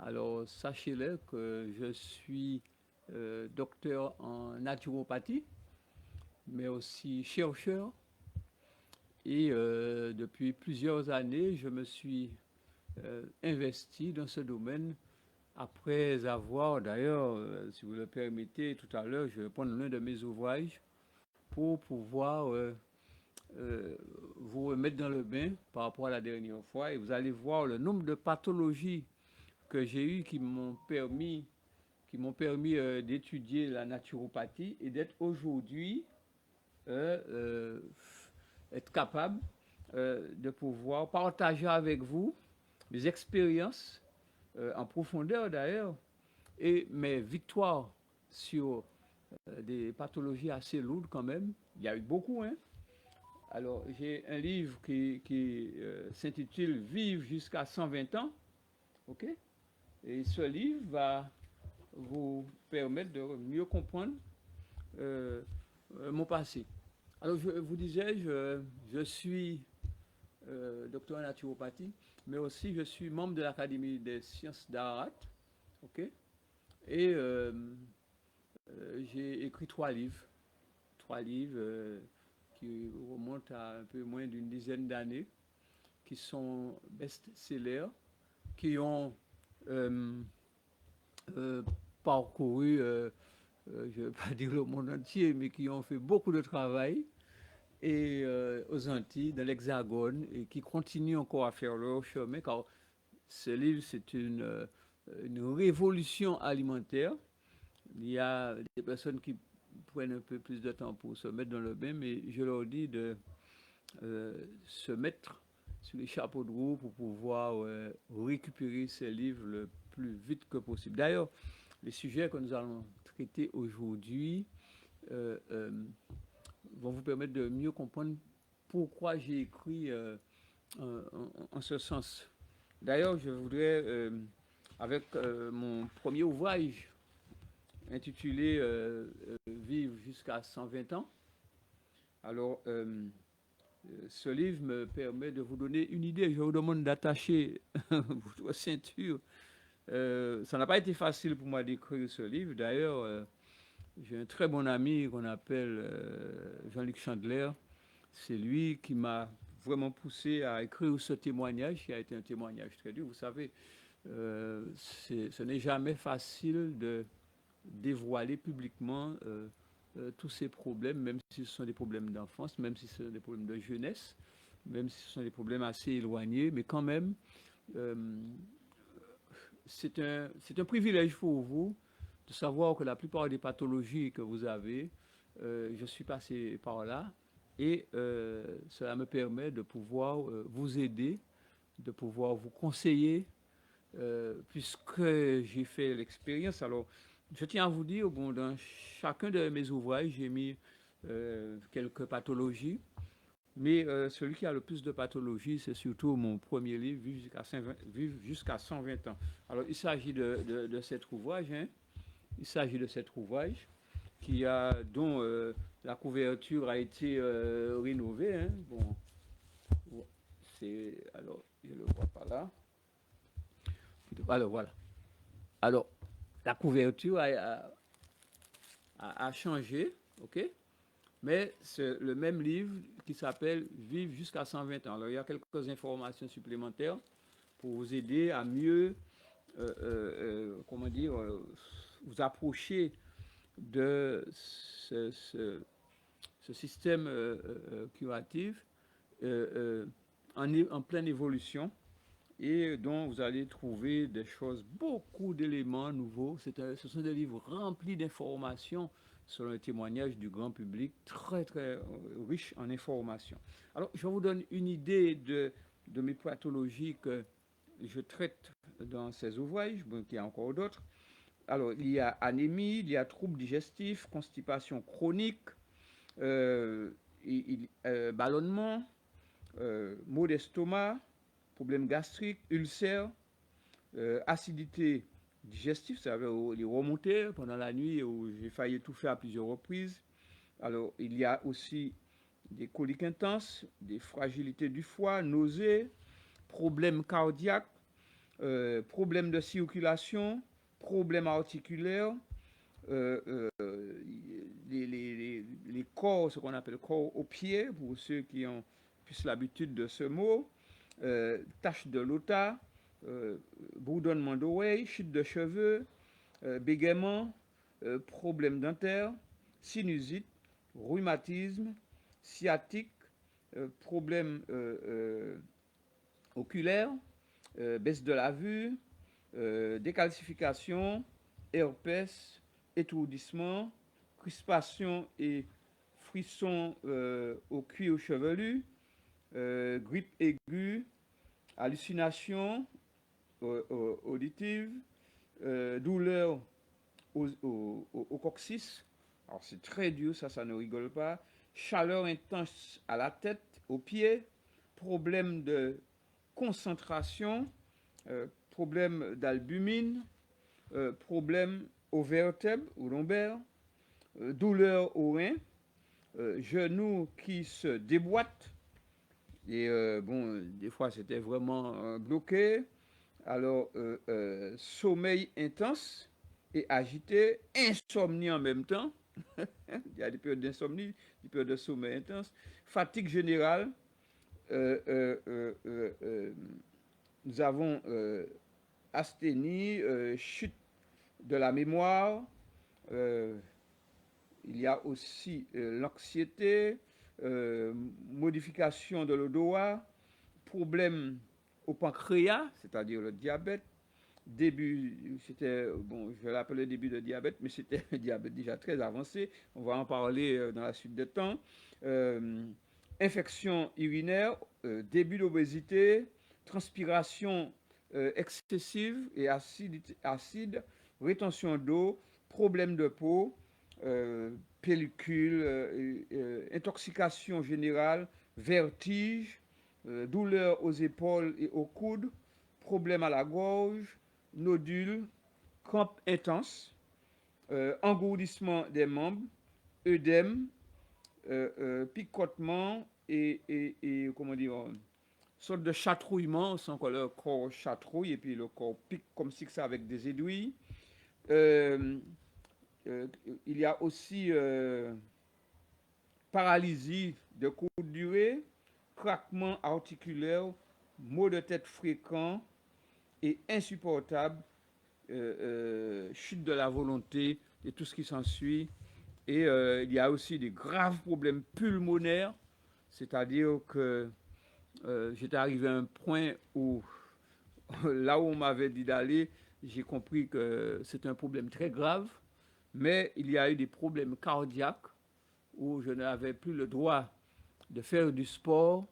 Alors, sachez-le que je suis docteur en naturopathie, mais aussi chercheur. Et depuis plusieurs années, je me suis investi dans ce domaine après avoir, d'ailleurs, si vous le permettez, tout à l'heure, je vais prendre l'un de mes ouvrages pour pouvoir vous remettre dans le bain par rapport à la dernière fois. Et vous allez voir le nombre de pathologies que j'ai eues qui m'ont permis d'étudier la naturopathie et d'être aujourd'hui euh, euh, être capable de pouvoir partager avec vous mes expériences en profondeur d'ailleurs et mes victoires sur des pathologies assez lourdes quand même. Il y a eu beaucoup, hein. Alors, j'ai un livre qui s'intitule Vivre jusqu'à 120 ans. OK? Et ce livre va vous permettre de mieux comprendre euh, mon passé. Alors, je vous disais, je suis docteur en naturopathie, mais aussi je suis membre de l'Académie des sciences d'Ararat. OK? Et j'ai écrit trois livres qui remontent à un peu moins d'une dizaine d'années, qui sont best-sellers, qui ont euh, euh, parcouru, je ne vais pas dire le monde entier, mais qui ont fait beaucoup de travail et aux Antilles, dans l'Hexagone, et qui continuent encore à faire leur chemin, car ce livre, c'est une révolution alimentaire. Il y a des personnes qui prennent un peu plus de temps pour se mettre dans le bain, mais je leur dis de se mettre sur les chapeaux de roue pour pouvoir récupérer ces livres le plus vite que possible. D'ailleurs, les sujets que nous allons traiter aujourd'hui euh, euh, vont vous permettre de mieux comprendre pourquoi j'ai écrit en ce sens. D'ailleurs, je voudrais, avec mon premier ouvrage intitulé Vivre jusqu'à 120 ans, alors ce livre me permet de vous donner une idée. Je vous demande d'attacher votre ceinture. Ça n'a pas été facile pour moi d'écrire ce livre. D'ailleurs, j'ai un très bon ami qu'on appelle Jean-Luc Chandler. C'est lui qui m'a vraiment poussé à écrire ce témoignage, qui a été un témoignage très dur. Vous savez, ce n'est jamais facile de dévoiler publiquement tous ces problèmes, même si ce sont des problèmes d'enfance, même si ce sont des problèmes de jeunesse, même si ce sont des problèmes assez éloignés, mais quand même, euh, c'est un privilège pour vous de savoir que la plupart des pathologies que vous avez, je suis passé par là et cela me permet de pouvoir vous aider, de pouvoir vous conseiller, puisque j'ai fait l'expérience. Alors, je tiens à vous dire, bon, dans chacun de mes ouvrages, j'ai mis quelques pathologies, mais celui qui a le plus de pathologies, c'est surtout mon premier livre, Vivre jusqu'à 120 ans. Alors, il s'agit de cet ouvrage, hein. Il s'agit de cet ouvrage dont la couverture a été rénovée, hein. Bon, alors, je ne le vois pas là. Alors, voilà. Alors, la couverture a changé, OK? Mais c'est le même livre qui s'appelle Vivre jusqu'à 120 ans. Alors, il y a quelques informations supplémentaires pour vous aider à mieux, comment dire, vous approcher de ce système curatif en pleine évolution et dont vous allez trouver des choses, beaucoup d'éléments nouveaux. Ce sont des livres remplis d'informations selon le témoignage du grand public, très très riches en informations. Alors, je vous donne une idée de mes pathologies que je traite dans ces ouvrages, bon, il y a encore d'autres. Alors, il y a anémie, il y a troubles digestifs, constipation chronique, euh, ballonnement, maux d'estomac, problèmes gastriques, ulcères, acidité digestive, ça veut dire les remontées pendant la nuit où j'ai failli étouffer à plusieurs reprises. Alors, il y a aussi des coliques intenses, des fragilités du foie, nausées, problèmes cardiaques, problèmes de circulation, problèmes articulaires, les corps, ce qu'on appelle corps au pied, pour ceux qui ont plus l'habitude de ce mot, taches de l'ota, bourdonnement d'oreilles, chute de cheveux, bégaiement, problèmes dentaires, sinusite, rhumatisme, sciatique, problèmes oculaires, baisse de la vue, décalcification, herpès, étourdissement, crispation et frissons au cuir chevelu, grippe aiguë, hallucination auditive, douleur au coccyx. Alors c'est très dur, ça ne rigole pas. Chaleur intense à la tête, aux pieds, problème de concentration, problème d'albumine, problème aux vertèbres ou lombaires, douleur aux reins, genoux qui se déboîtent. Et bon, des fois c'était vraiment bloqué. Alors, sommeil intense et agité, insomnie en même temps. Il y a des périodes d'insomnie, des périodes de sommeil intense, fatigue générale. Nous avons asthénie, chute de la mémoire. Il y a aussi l'anxiété, modification de l'odorat, problème au pancréas, c'est-à-dire le diabète. Début, c'était, bon, je l'appelle le début de diabète, mais c'était un diabète déjà très avancé. On va en parler dans la suite des temps. Infection urinaire, début d'obésité, transpiration excessive et acide, rétention d'eau, problème de peau, pellicule, intoxication générale, vertige, douleur aux épaules et aux coudes, problème à la gorge, nodules, crampes intenses, engourdissement des membres, œdème, picotement et comment dire, sorte de chatrouillement, on sent que le corps chatrouille et puis le corps pique comme si ça avec des aiguilles. Il y a aussi paralysie de courte durée, craquement articulaire, maux de tête fréquents et insupportables, chute de la volonté et tout ce qui s'ensuit. Et il y a aussi des graves problèmes pulmonaires, c'est-à-dire que j'étais arrivé à un point où, là où on m'avait dit d'aller, j'ai compris que c'est un problème très grave, mais il y a eu des problèmes cardiaques où je n'avais plus le droit de faire du sport,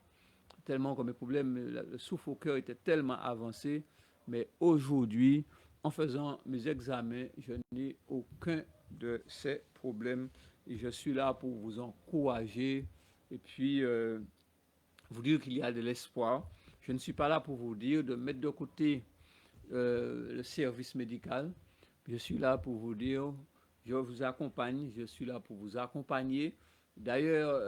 tellement que mes problèmes, le souffle au cœur était tellement avancé. Mais aujourd'hui, en faisant mes examens, je n'ai aucun de ces problèmes. Et je suis là pour vous encourager et puis vous dire qu'il y a de l'espoir. Je ne suis pas là pour vous dire de mettre de côté le service médical. Je suis là pour vous dire, je vous accompagne, je suis là pour vous accompagner. D'ailleurs,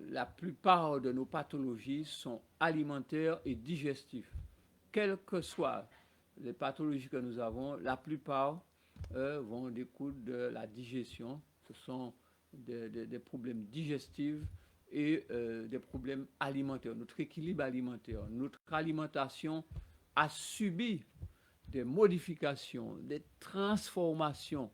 la plupart de nos pathologies sont alimentaires et digestives. Quelles que soient les pathologies que nous avons, la plupart vont découler de la digestion. Ce sont des problèmes digestifs et des problèmes alimentaires. Notre équilibre alimentaire, notre alimentation a subi des modifications, des transformations